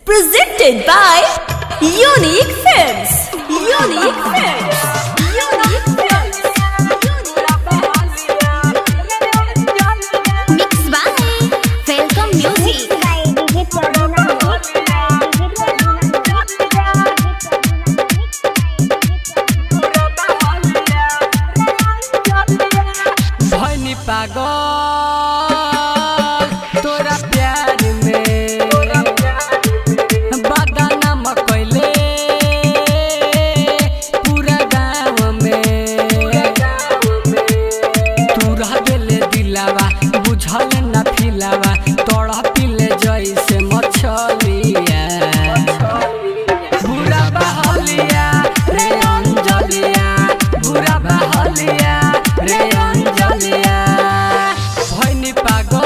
Presented by Unique Films. Unique Films. Unique Films. Mixed by Welcome Music. भइनी पागल तोरा प्यार में बदनाम कइले पूरा गाँव में तू रह गेले दिलावा बुझल ना फिलावा तोड़ा पिले जैसे मछलिया बुरा बहलिया रे अंजलिया बुरा बहलिया रे अंजलिया भइनी पागल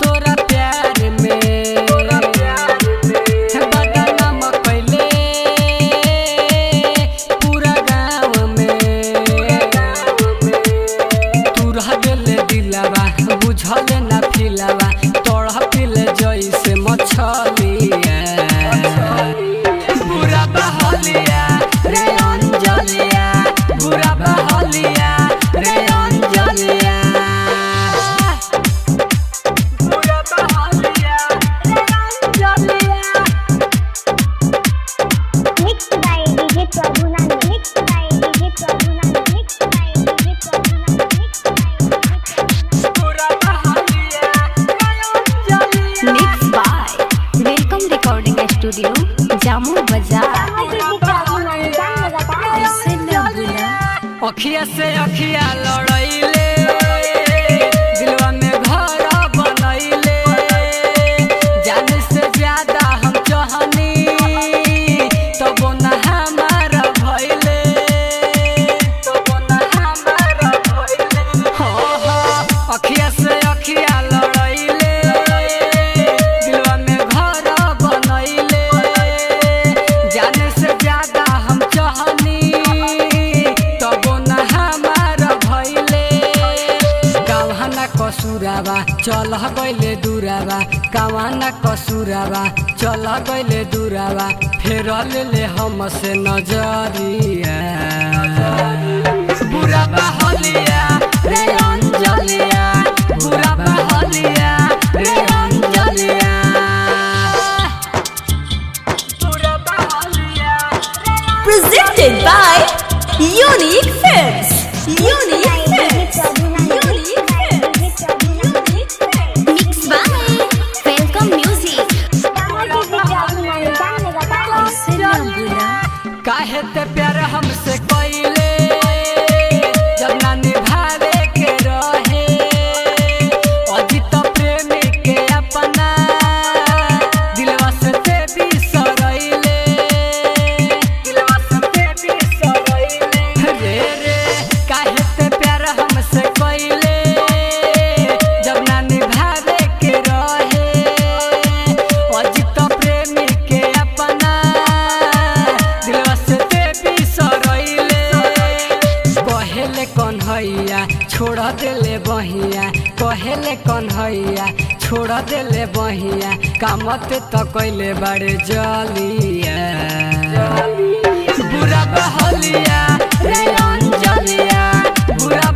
तोरा प्यार में बदनाम कइले पूरा गाँव में तू रह गेले दिलावा बुझल ना फिलावा तोड़ा पिले जैसे मछलिया बुरा बहलिया रे अंजलिया बुरा बहलिया रे अंजलिया बुरा बहलिया रे अंजलिया Mixed by DJ Prabhunand. Mixed by DJ Prabhunand. Mixed by DJ Prabhunand. Mixed by DJ Prabhunand. बुरा बहलिया रे अंजलिया Mixed by Welcome Recording Studio, Jammu Bazaar. ऐसे न बुला अखिया से अखिया लड़ाइले दिलवा में घर बनैले जाने से ज्यादा हम चाहनी तब ना हमारा भइले हो अखिया से अखिया लड़ाइले दिलवा में घर बनैले जाने से ज्यादा हम चाहनी तब ना हमारा भइले कावना कसूरावा चल गइले दूरावा कावना कसूरावा चल गइले दूरावा फेर ले हमसे नजरिया बुरा बहलिया रे अंजलिया बुरा बहलिया रे अंजलिया बुरा बहलिया Presented by Unique Films. Unique Films. Unique Films. Unique Films. Mixed by Welcome Music. ऐसे न बुला काहे ते प्यार हमसे कइले जब ना निभावे के रहे अजित प्रेमी के अपना दिलवा से ते बिसरैले रे रे काहे ते प्यार हमसे कइले जब ना निभावे के रहे अजित प्रेमी के अपना दिलवा से ते बिसरैले कहेले कन्हैया छोड़ देले बहिया कहेले कन्हैया छोड़ देले बहिया कामते त कइले बाड़े जलिया बुरा बहलिया रे अंजलिया बुरा